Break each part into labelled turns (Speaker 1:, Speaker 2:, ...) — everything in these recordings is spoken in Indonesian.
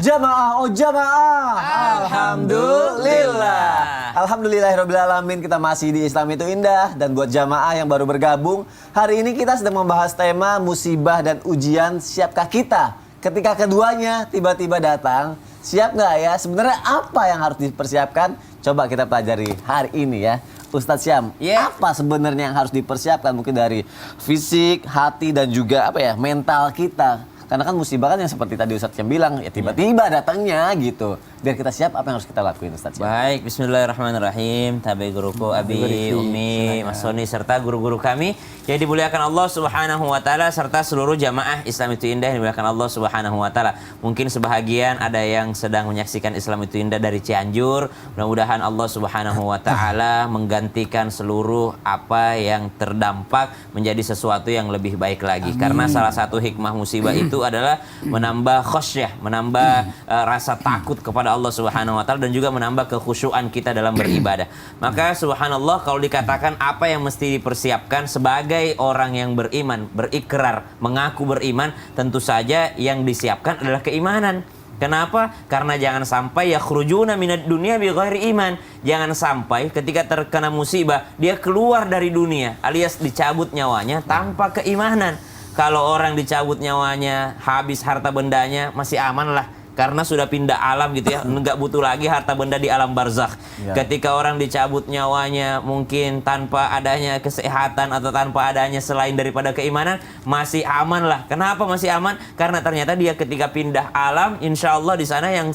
Speaker 1: Jamaah, oh jamaah.
Speaker 2: Alhamdulillah.
Speaker 1: Alhamdulillahirrabbilalamin, kita masih di Islam itu Indah. Dan buat jamaah yang baru bergabung, hari ini kita sedang membahas tema musibah dan ujian. Siapkah kita ketika keduanya tiba-tiba datang? Siap nggak ya? Sebenarnya apa yang harus dipersiapkan? Coba kita pelajari hari ini ya. Ustadz Syam, apa sebenarnya yang harus dipersiapkan? Mungkin dari fisik, hati, dan juga mental kita. Karena kan musibah kan yang seperti tadi Ustadz Syam bilang, ya tiba-tiba datangnya gitu. Biar kita siap, apa yang harus kita lakuin Ustadz Syam?
Speaker 2: Baik, bismillahirrahmanirrahim. Tabi guruku, abi, umi, mas Soni, serta guru-guru kami yang dimuliakan Allah Subhanahu wa Ta'ala, serta seluruh jamaah Islam itu Indah yang dimuliakan Allah Subhanahu wa Ta'ala. Mungkin sebahagian ada yang sedang menyaksikan Islam itu Indah dari Cianjur. Mudah-mudahan Allah Subhanahu wa Ta'ala menggantikan seluruh apa yang terdampak menjadi sesuatu yang lebih baik lagi. Amin. Karena salah satu hikmah musibah itu adalah menambah khosyah, menambah rasa takut kepada Allah Subhanahu wa Ta'ala, dan juga menambah kekhusyuan kita dalam beribadah. Maka subhanallah, kalau dikatakan apa yang mesti dipersiapkan sebagai orang yang beriman, berikrar, mengaku beriman, tentu saja yang disiapkan adalah keimanan. Kenapa? Karena jangan sampai yakhrujuna minad dunya bighairi iman. Jangan sampai ketika terkena musibah dia keluar dari dunia alias dicabut nyawanya tanpa keimanan. Kalau orang dicabut nyawanya, habis harta bendanya, masih aman lah. Karena sudah pindah alam gitu ya, nggak butuh lagi harta benda di alam barzakh. Ya. Ketika orang dicabut nyawanya mungkin tanpa adanya kesehatan atau tanpa adanya selain daripada keimanan, masih aman lah. Kenapa masih aman? Karena ternyata dia ketika pindah alam, insya Allah di sana yang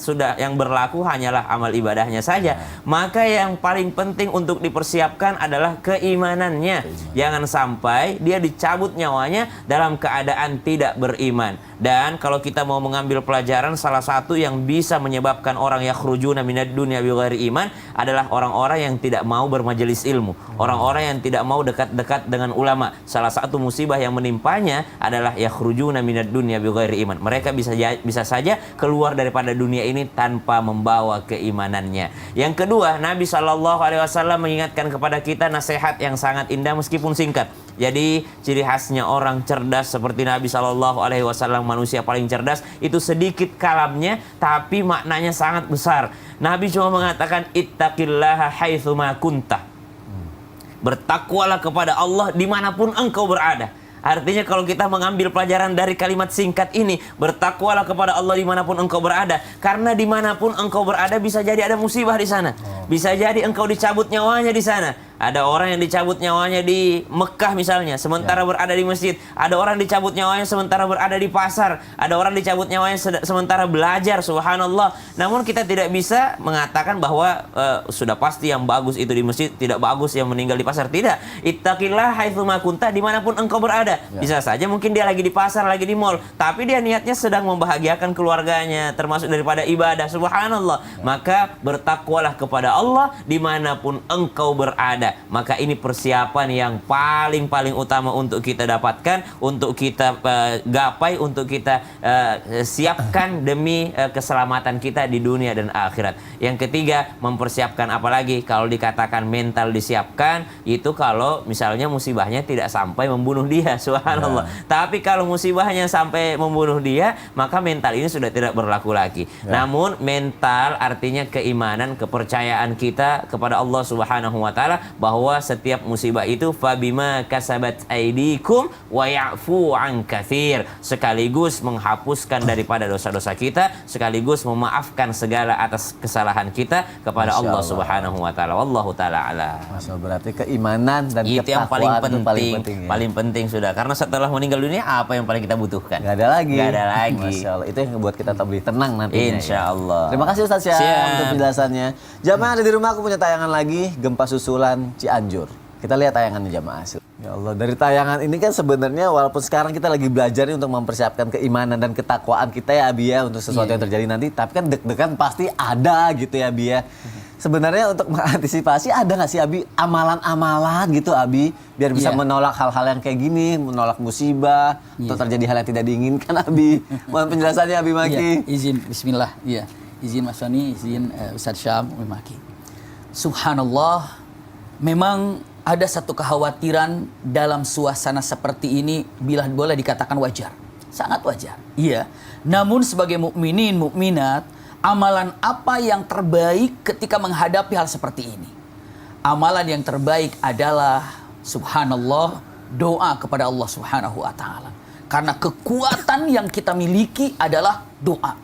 Speaker 2: berlaku hanyalah amal ibadahnya saja. Maka yang paling penting untuk dipersiapkan adalah keimanannya. Jangan sampai dia dicabut nyawanya dalam keadaan tidak beriman. Dan kalau kita mau mengambil pelajaran, salah satu yang bisa menyebabkan orang yakhrujuna minad dunya bighairi iman adalah orang-orang yang tidak mau bermajelis ilmu, orang-orang yang tidak mau dekat-dekat dengan ulama. Salah satu musibah yang menimpanya adalah yakhrujuna minad dunya bighairi iman. Mereka bisa saja keluar daripada dunia ini tanpa membawa keimanannya. Yang kedua, Nabi SAW mengingatkan kepada kita nasihat yang sangat indah meskipun singkat. Jadi ciri khasnya orang cerdas seperti Nabi SAW, manusia paling cerdas, itu sedikit kalamnya tapi maknanya sangat besar. Nabi cuma mengatakan ittaqillaha haitsuma kunta. Bertakwalah kepada Allah dimanapun engkau berada. Artinya kalau kita mengambil pelajaran dari kalimat singkat ini, bertakwalah kepada Allah dimanapun engkau berada. Karena dimanapun engkau berada bisa jadi ada musibah di sana. Bisa jadi engkau dicabut nyawanya di sana. Ada orang yang dicabut nyawanya di Mekah misalnya, sementara berada di masjid. Ada orang dicabut nyawanya sementara berada di pasar. Ada orang dicabut nyawanya sementara belajar, subhanallah. Namun kita tidak bisa mengatakan bahwa sudah pasti yang bagus itu di masjid, tidak bagus yang meninggal di pasar. Tidak. Ittaqillah haitsuma kunta, dimanapun engkau berada. Bisa saja mungkin dia lagi di pasar, lagi di mall, tapi dia niatnya sedang membahagiakan keluarganya, termasuk daripada ibadah, subhanallah. Maka bertakwalah kepada Allah dimanapun engkau berada. Maka ini persiapan yang paling utama untuk kita dapatkan, untuk kita gapai, untuk kita siapkan demi keselamatan kita di dunia dan akhirat. Yang ketiga, mempersiapkan apalagi kalau dikatakan mental disiapkan, itu kalau misalnya musibahnya tidak sampai membunuh dia, subhanallah. Tapi kalau musibahnya sampai membunuh dia, maka mental ini sudah tidak berlaku lagi. Namun mental artinya keimanan, kepercayaan kita kepada Allah Subhanahu wa Ta'ala, bahwa setiap musibah itu fabima kasabat aidikum wa ya'fu an katsir, sekaligus menghapuskan daripada dosa-dosa kita, sekaligus memaafkan segala atas kesalahan kita kepada Allah Subhanahu wa Ta'ala. Wallahu ta'ala ala.
Speaker 1: Berarti keimanan dan
Speaker 2: itu yang paling penting,
Speaker 1: paling
Speaker 2: penting sudah. Karena setelah meninggal dunia apa yang paling kita butuhkan?
Speaker 1: Gak ada lagi.
Speaker 3: Masya Allah. Itu yang membuat kita lebih tenang nantinya.
Speaker 2: Insya Allah.
Speaker 1: Terima kasih Ustadz Syam untuk penjelasannya. Jamaah ada di rumah, aku punya tayangan lagi, gempa susulan Cianjur. Kita lihat tayangannya jamaah. Ya Allah, dari tayangan ini kan sebenarnya walaupun sekarang kita lagi belajar nih untuk mempersiapkan keimanan dan ketakwaan kita ya Abi ya, untuk sesuatu yang terjadi nanti, tapi kan deg-degan pasti ada gitu ya Abi ya. Sebenarnya untuk mengantisipasi ada nggak sih Abi amalan-amalan gitu Abi biar bisa menolak hal-hal yang kayak gini, menolak musibah atau terjadi hal yang tidak diinginkan Abi? Mohon penjelasannya Abi Maki.
Speaker 4: Izin bismillah. Izin Mas Soni, izin Ustadz Syam, Abi Maki. Subhanallah, memang ada satu kekhawatiran dalam suasana seperti ini bila boleh dikatakan wajar. Sangat wajar. Iya. Namun sebagai mukminin, mukminat, amalan apa yang terbaik ketika menghadapi hal seperti ini? Amalan yang terbaik adalah subhanallah, doa kepada Allah Subhanahu wa taala. Karena kekuatan yang kita miliki adalah doa.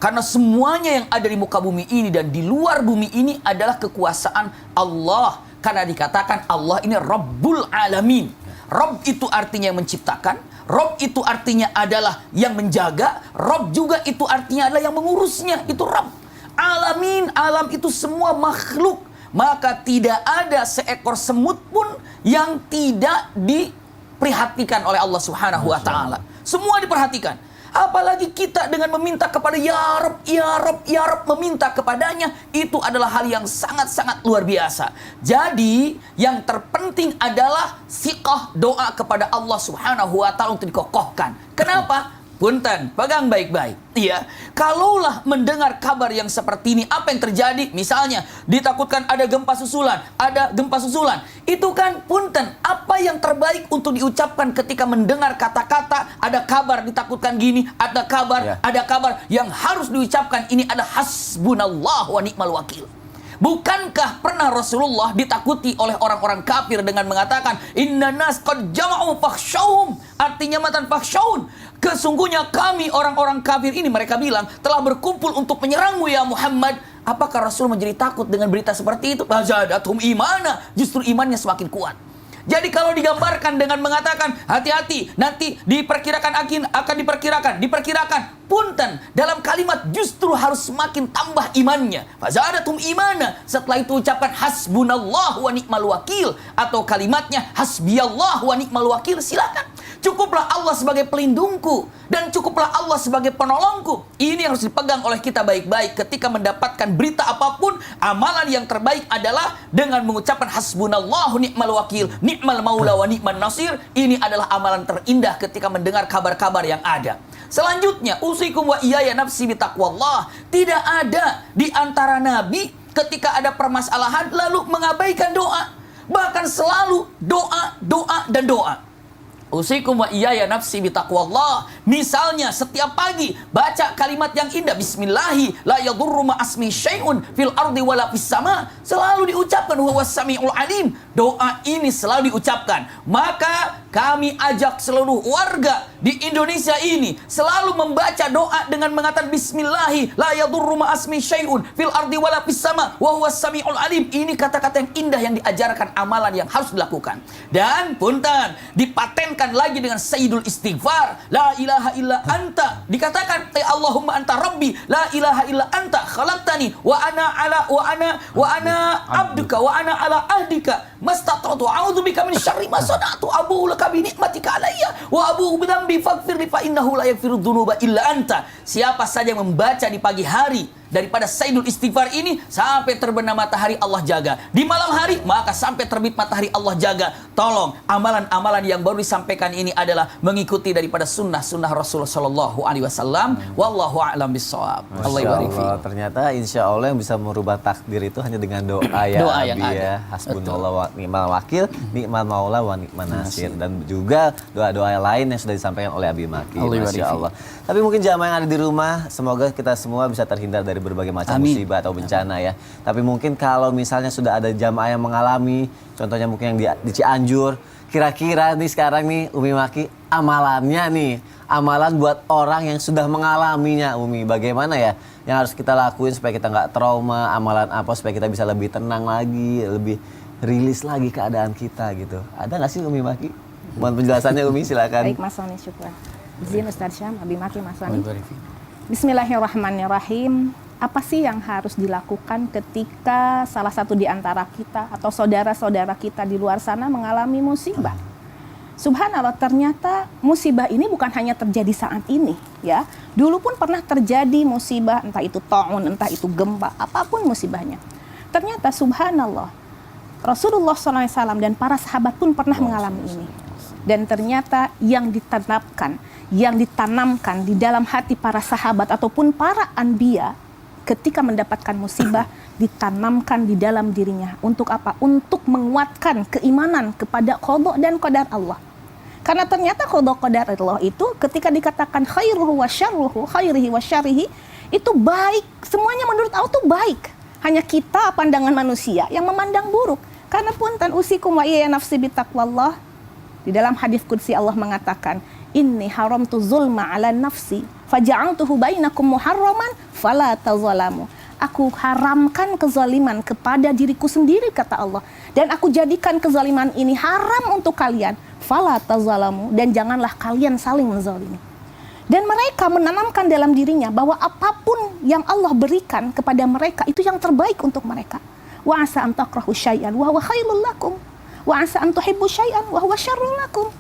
Speaker 4: Karena semuanya yang ada di muka bumi ini dan di luar bumi ini adalah kekuasaan Allah. Karena dikatakan Allah ini Rabbul Alamin. Rabb itu artinya yang menciptakan. Rabb itu artinya adalah yang menjaga. Rabb juga itu artinya adalah yang mengurusnya. Itu Rabb. Alamin, alam itu semua makhluk. Maka tidak ada seekor semut pun yang tidak diperhatikan oleh Allah Subhanahu wa taala. Semua diperhatikan. Apalagi kita dengan meminta kepada ya Rabb, ya Rabb, ya Rabb, meminta kepadanya, itu adalah hal yang sangat-sangat luar biasa. Jadi, yang terpenting adalah siqah, doa kepada Allah Subhanahu wa taala untuk dikokohkan. Kenapa? Punten, pegang baik-baik. Iya, kalaulah mendengar kabar yang seperti ini, apa yang terjadi? Misalnya, ditakutkan ada gempa susulan, Itu kan, punten, apa yang terbaik untuk diucapkan ketika mendengar kata-kata, ada kabar ditakutkan gini, ada kabar yang harus diucapkan, ini ada hasbunallah wa ni'mal wakil. Bukankah pernah Rasulullah ditakuti oleh orang-orang kafir dengan mengatakan inna nas qad jama'u fakhshawhum, artinya matan fakhshawun, kesungguhnya kami orang-orang kafir ini, mereka bilang, telah berkumpul untuk menyerangmu ya Muhammad. Apakah Rasul menjadi takut dengan berita seperti itu? Zadathum imana, justru imannya semakin kuat. Jadi kalau digambarkan dengan mengatakan hati-hati, nanti diperkirakan akan diperkirakan. Punten, dalam kalimat justru harus semakin tambah imannya. Fazadatum imana. Setelah itu ucapkan hasbunallah wa ni'mal wakil, atau kalimatnya hasbiyallah wa ni'mal wakil. Silakan. Cukuplah Allah sebagai pelindungku dan cukuplah Allah sebagai penolongku. Ini harus dipegang oleh kita baik-baik ketika mendapatkan berita apapun. Amalan yang terbaik adalah dengan mengucapkan hasbunallahu ni'mal wakil, ni'mal maula wa ni'man nasir. Ini adalah amalan terindah ketika mendengar kabar-kabar yang ada. Selanjutnya, usikum wa iyaya nafsi bitaqwallah. Tidak ada di antara nabi ketika ada permasalahan lalu mengabaikan doa. Bahkan selalu doa, doa, dan doa. Usikum wa iyaya nafsi bitaqwallah. Misalnya setiap pagi baca kalimat yang indah, bismillahi la yadurru ma asmi syai'un fil ardi wala fis sama. Selalu diucapkan huwas samiul alim. Doa ini selalu diucapkan. Maka kami ajak seluruh warga di Indonesia ini selalu membaca doa dengan mengatakan bismillahi la yadurru ma asmi syai'un fil ardi wala fis sama wa huwas samiul alim. Ini kata-kata yang indah yang diajarkan, amalan yang harus dilakukan. Dan punten, dipatenkan lagi dengan sayyidul istighfar, la ilaha illa anta. Dikatakan Allahumma anta rabbi la ilaha illa anta khalaqtani wa ana abduka wa ana ala ahdika mastata'tu a'udzubika min syarri ma sana'tu abu'u laka bi ni'matika alayya wa abu'u bi dhanbi faghfirli fa innahu la yaghfiru dzunuba illa anta. Siapa saja yang membaca di pagi hari daripada sayyidul istighfar ini sampai terbenam matahari Allah jaga. Di malam hari maka sampai terbit matahari Allah jaga. Tolong, amalan-amalan yang baru disampaikan ini adalah mengikuti daripada sunnah-sunnah Rasulullah Shallallahu Alaihi Wasallam. Wallahu a'lam bishawab.
Speaker 1: Allah, ternyata insya Allah yang bisa merubah takdir itu hanya dengan doa ya.
Speaker 4: Doa yang
Speaker 1: Abi, ya. Hasbunallah wa ni'mal wakil, ni'mal maula wa ni'man nasir, dan juga doa-doa lain yang sudah disampaikan oleh Abi Maki. Masya Allah. Tapi mungkin jamaah yang ada di rumah, semoga kita semua bisa terhindar dari berbagai macam musibah atau bencana ya. Tapi mungkin kalau misalnya sudah ada jamaah yang mengalami, contohnya mungkin yang di Cianjur, kira-kira nih sekarang nih Umi Maki, amalannya nih, amalan buat orang yang sudah mengalaminya, Umi, bagaimana ya yang harus kita lakuin supaya kita nggak trauma, amalan apa supaya kita bisa lebih tenang lagi, lebih rilis lagi keadaan kita gitu. Ada nggak sih Umi Maki? Mohon penjelasannya Umi, silakan.
Speaker 5: Baik Mas Soni, syukur. Izin Ustaz Syam, Abi Maki, Mas Soni. Bismillahirrahmanirrahim. Apa sih yang harus dilakukan ketika salah satu di antara kita atau saudara-saudara kita di luar sana mengalami musibah? Subhanallah, ternyata musibah ini bukan hanya terjadi saat ini, ya. Dulu pun pernah terjadi musibah, entah itu ta'un, entah itu gempa, apapun musibahnya. Ternyata subhanallah, Rasulullah SAW dan para sahabat pun pernah mengalami ini. Dan ternyata yang ditanamkan, yang ditanamkan di dalam hati para sahabat ataupun para anbiya ketika mendapatkan musibah, ditanamkan di dalam dirinya. Untuk apa? Untuk menguatkan keimanan kepada qada dan qadar Allah. Karena ternyata qada qadar Allah itu ketika dikatakan khairuhu wa syarruhu, khairihi wa syarrihi, itu baik. Semuanya menurut Allah itu baik. Hanya kita pandangan manusia yang memandang buruk. Karena punten usikum wa iya nafsi bitaqwallah. Di dalam hadis qudsi Allah mengatakan, inni haramtu zulma ala nafsi faja'altuhu bainakum muharraman fala tazalamu. Aku haramkan kezaliman kepada diriku sendiri, kata Allah. Dan aku jadikan kezaliman ini haram untuk kalian. Fala tazalamu, dan janganlah kalian saling menzalimi. Dan mereka menanamkan dalam dirinya bahwa apapun yang Allah berikan kepada mereka itu yang terbaik untuk mereka. Wa asa an takrahu syai'an wa huwa khairul lakum. Wa asa an tuhibbu syai'an wa huwa syarrul lakum.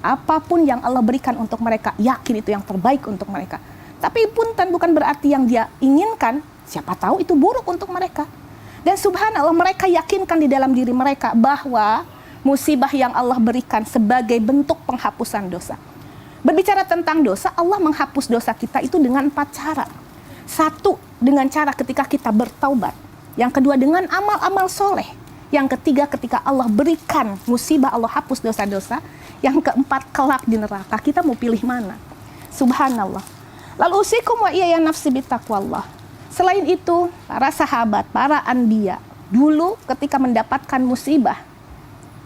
Speaker 5: Apapun yang Allah berikan untuk mereka, yakin itu yang terbaik untuk mereka. Tapi punten bukan berarti yang dia inginkan, siapa tahu itu buruk untuk mereka. Dan subhanallah, mereka yakinkan di dalam diri mereka bahwa musibah yang Allah berikan sebagai bentuk penghapusan dosa. Berbicara tentang dosa, Allah menghapus dosa kita itu dengan 4 cara. 1, dengan cara ketika kita bertaubat. Yang kedua, dengan amal-amal soleh. Yang ketiga, ketika Allah berikan musibah, Allah hapus dosa-dosa. Yang keempat, kelak di neraka. Kita mau pilih mana? Subhanallah. Lalu usikum wa iya nafsi bitaqwallah. Selain itu, para sahabat, para anbiya, dulu ketika mendapatkan musibah,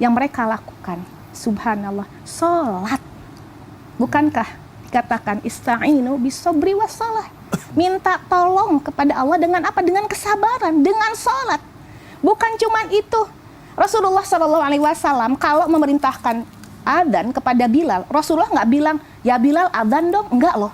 Speaker 5: yang mereka lakukan, subhanallah, sholat. Bukankah dikatakan ista'inu bisobri wassalah? Minta tolong kepada Allah dengan apa? Dengan kesabaran, dengan sholat. Bukan cuma itu. Rasulullah SAW kalau memerintahkan adzan kepada Bilal, Rasulullah nggak bilang, ya Bilal adzan dong, enggak loh.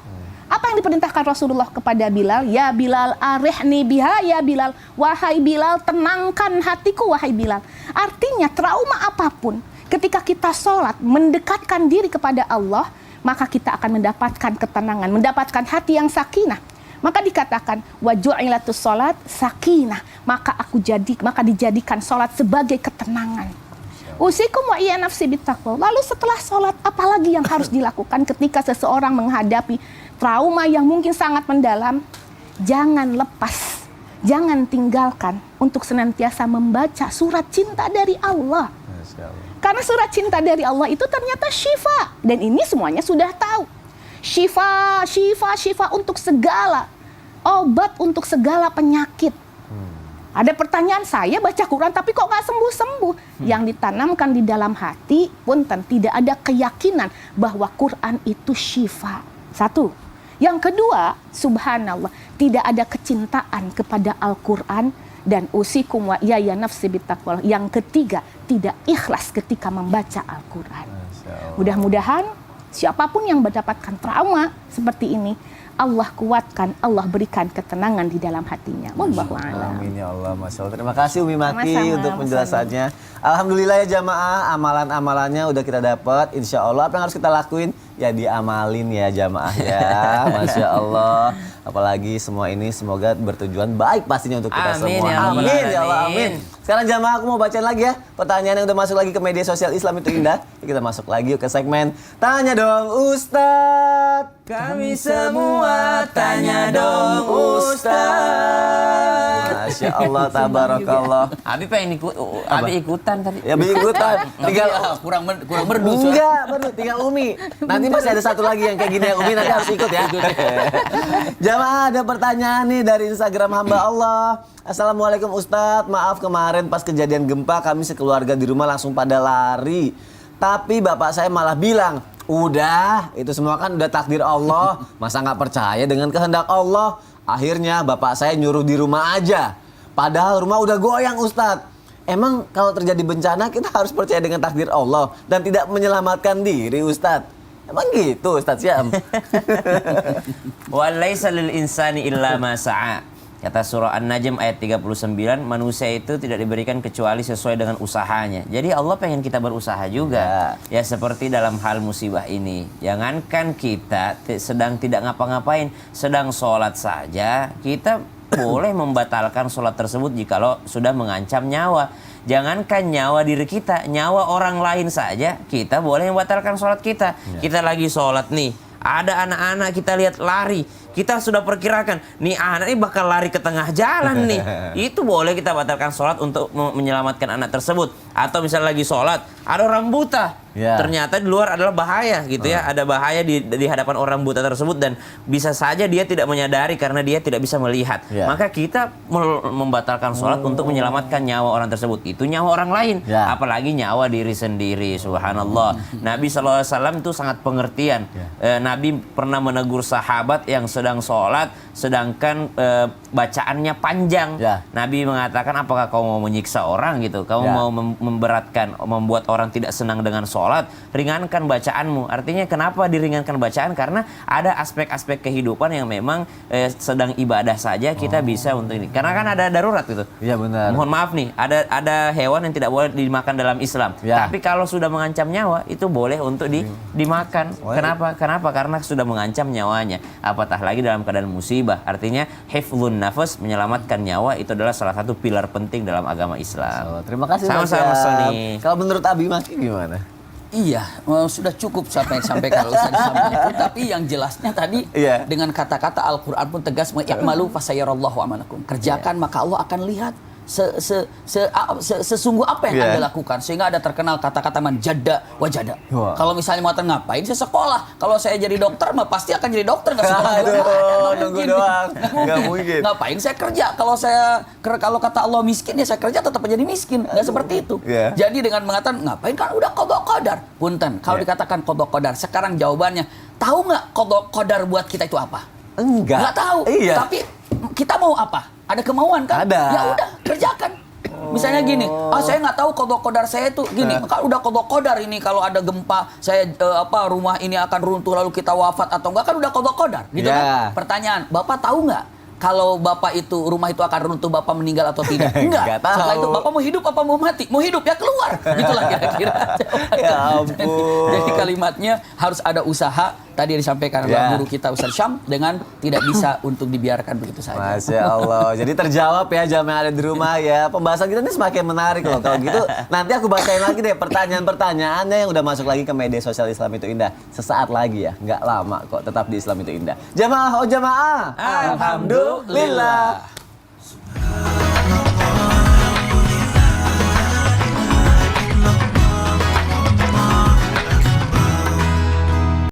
Speaker 5: Apa yang diperintahkan Rasulullah kepada Bilal? Ya Bilal arihni biha, ya Bilal, wahai Bilal tenangkan hatiku, wahai Bilal. Artinya trauma apapun, ketika kita sholat mendekatkan diri kepada Allah, maka kita akan mendapatkan ketenangan, mendapatkan hati yang sakinah. Maka dikatakan wa ju'ilatus sholat sakinah, maka dijadikan sholat sebagai ketenangan. Usikum wa iya nafsi bittaqwa. Lalu setelah sholat, apalagi yang harus dilakukan ketika seseorang menghadapi trauma yang mungkin sangat mendalam? Jangan lepas, jangan tinggalkan untuk senantiasa membaca surat cinta dari Allah. Karena surat cinta dari Allah itu ternyata syifa. Dan ini semuanya sudah tahu. Syifa, syifa, syifa untuk segala. Obat untuk segala penyakit. Ada pertanyaan, saya baca Quran tapi kok gak sembuh-sembuh. Yang ditanamkan di dalam hati pun tidak ada keyakinan bahwa Quran itu syifa. 1. Yang kedua, subhanallah, tidak ada kecintaan kepada Al-Quran. Dan usikum wa iya nafsi bittaqwa. Yang ketiga, tidak ikhlas ketika membaca Al-Quran. Mudah-mudahan siapapun yang mendapatkan trauma seperti ini, Allah kuatkan, Allah berikan ketenangan di dalam hatinya. Wallahu a'lam.
Speaker 1: Amin ya Allah, Masya Allah. Terima kasih Umi Maki
Speaker 5: Sama-sama,
Speaker 1: untuk penjelasannya. Alhamdulillah ya jamaah, amalan-amalannya udah kita dapat. Insya Allah apa yang harus kita lakuin? Ya diamalin ya jamaah ya. Masya Allah. Apalagi semua ini semoga bertujuan baik pastinya untuk kita
Speaker 2: Amin,
Speaker 1: semua.
Speaker 2: ya Rabbal
Speaker 1: Amin ya Allah,
Speaker 2: Alamin.
Speaker 1: amin. Sekarang jamaah aku mau bacain lagi ya pertanyaan yang udah masuk lagi ke media sosial Islam itu indah. Kita masuk lagi yuk ke segmen Tanya Dong Ustadz.
Speaker 2: Kami semua tanya dong Ustaz.
Speaker 1: Masya Allah, tabarakallah.
Speaker 2: Abi pengen ikutan tadi.
Speaker 1: Ya ikutan. Tinggal
Speaker 4: kurang merdu.
Speaker 1: enggak, baru tinggal Umi. Nanti masih ada satu lagi yang kayak gini ya. Umi nanti harus ikut ya. Jamaah, ada pertanyaan nih dari Instagram hamba Allah. Assalamualaikum Ustadz, maaf kemarin pas kejadian gempa kami sekeluarga di rumah langsung pada lari. Tapi bapak saya malah bilang, udah, itu semua kan udah takdir Allah. Masa nggak percaya dengan kehendak Allah? Akhirnya bapak saya nyuruh di rumah aja. Padahal rumah udah goyang Ustadz. Emang kalau terjadi bencana kita harus percaya dengan takdir Allah dan tidak menyelamatkan diri Ustadz? Emang gitu Ustadz Syam?
Speaker 2: Wa laisa lil insani illa ma sa'a. Kata surah An-Najm ayat 39, manusia itu tidak diberikan kecuali sesuai dengan usahanya. Jadi Allah pengen kita berusaha juga. Ya seperti dalam hal musibah ini. Jangankan kita sedang tidak ngapa-ngapain, sedang sholat saja, kita boleh membatalkan sholat tersebut jikalau sudah mengancam nyawa. Jangankan nyawa diri kita, nyawa orang lain saja kita boleh membatalkan sholat kita. Kita lagi sholat nih, ada anak-anak kita lihat lari, kita sudah perkirakan nih anak ini bakal lari ke tengah jalan nih. Itu boleh kita batalkan sholat untuk menyelamatkan anak tersebut. Atau misalnya lagi sholat, ada orang buta.
Speaker 1: Ya.
Speaker 2: Ternyata di luar adalah bahaya gitu ya. Ada bahaya di hadapan orang buta tersebut dan bisa saja dia tidak menyadari karena dia tidak bisa melihat.
Speaker 1: Ya.
Speaker 2: Maka kita membatalkan sholat untuk menyelamatkan nyawa orang tersebut. Itu nyawa orang lain.
Speaker 1: Ya.
Speaker 2: Apalagi nyawa diri sendiri. Subhanallah. Nabi SAW itu sangat pengertian. Nabi pernah menegur sahabat yang sedang sholat sedangkan bacaannya panjang.
Speaker 1: Ya.
Speaker 2: Nabi mengatakan, apakah kau mau menyiksa orang gitu? Kau
Speaker 1: Ya.
Speaker 2: mau memberatkan, membuat orang tidak senang dengan sholat? Ringankan bacaanmu. Artinya kenapa diringankan bacaan? Karena ada aspek-aspek kehidupan yang memang sedang ibadah saja kita bisa untuk ini. Karena kan ada darurat gitu.
Speaker 1: Iya benar.
Speaker 2: Mohon maaf nih, ada hewan yang tidak boleh dimakan dalam Islam.
Speaker 1: Ya.
Speaker 2: Tapi kalau sudah mengancam nyawa, itu boleh untuk dimakan. Kenapa? Karena sudah mengancam nyawanya. Apatah lagi dalam keadaan musibah. Artinya hifdzun nafas, menyelamatkan nyawa, itu adalah salah satu pilar penting dalam agama Islam.
Speaker 1: Terima kasih.
Speaker 2: Sama-sama,
Speaker 1: Mas Syam.
Speaker 2: Sony.
Speaker 1: Kalau menurut Abi Maki gimana?
Speaker 4: Iya, sudah cukup sampai kalau Ustaz disampaikan. Tapi yang jelasnya tadi
Speaker 1: Iya.
Speaker 4: dengan kata-kata Al-Qur'an pun tegas, "I'malu fasayarallahu amalakum." Kerjakan maka Allah akan lihat sesungguh apa yang
Speaker 1: Iya.
Speaker 4: Anda lakukan, sehingga ada terkenal kata-kata man jadda wajada.
Speaker 1: Wah.
Speaker 4: Kalau misalnya mau ngapain saya sekolah, kalau saya jadi dokter mah pasti akan jadi dokter, nggak sekolah juga.
Speaker 1: Aduh,
Speaker 4: Nggak
Speaker 1: nunggu
Speaker 4: mungkin.
Speaker 1: doang. Nggak mungkin.
Speaker 4: Ngapain saya kerja, kalau kata Allah miskin ya saya kerja tetap jadi miskin, nggak seperti itu.
Speaker 1: Iya.
Speaker 4: Jadi dengan mengatakan ngapain, kan udah qada qadar. Punten, kalau
Speaker 1: Iya.
Speaker 4: dikatakan qada qadar, sekarang jawabannya, tahu nggak qada qadar buat kita itu apa?
Speaker 1: Enggak.
Speaker 4: Nggak tahu.
Speaker 1: Iya.
Speaker 4: Tapi kita mau apa? Ada kemauan kan?
Speaker 1: Ada.
Speaker 4: Ya udah, kerjakan. Misalnya gini, saya nggak tahu qada qadar saya itu gini, maka udah qada qadar ini kalau ada gempa, saya rumah ini akan runtuh lalu kita wafat atau enggak, kan udah qada qadar, gitu
Speaker 1: Ya.
Speaker 4: kan? Pertanyaan, Bapak tahu nggak kalau Bapak itu rumah itu akan runtuh, Bapak meninggal atau tidak? Enggak.
Speaker 1: Nggak tahu.
Speaker 4: Setelah itu Bapak mau hidup apa mau mati? Mau hidup ya keluar. Gitulah kira-kira.
Speaker 1: Ya ampun.
Speaker 4: Jadi kalimatnya harus ada usaha. Tadi disampaikan oleh
Speaker 1: Ya.
Speaker 4: guru kita Ustaz Syam, dengan tidak bisa untuk dibiarkan begitu saja.
Speaker 1: Masya Allah. Jadi terjawab ya jamaah yang ada di rumah ya. Pembahasan kita ini semakin menarik loh. Kalau gitu nanti aku bacain lagi deh pertanyaan-pertanyaannya yang udah masuk lagi ke media sosial Islam itu Indah. Sesaat lagi ya. Nggak lama kok. Tetap di Islam itu Indah. Jamaah, oh jamaah.
Speaker 2: Alhamdulillah.